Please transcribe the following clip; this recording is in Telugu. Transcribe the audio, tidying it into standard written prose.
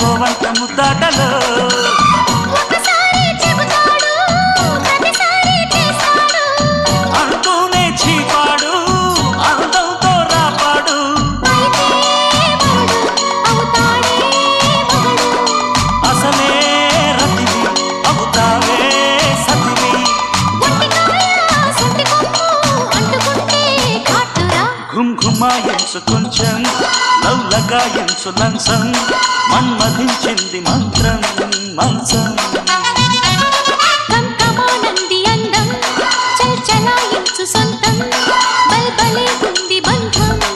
పోవంత ముద్దాటలో అంటూనే చీపాడు అందంతో రాపాడు అసలే రతివి అవుతావే సతివి ఘుంఘుమాయించు కొంచెం లవ్ లగాయించు లంసం మన్మధించింది మంత్రం మంచం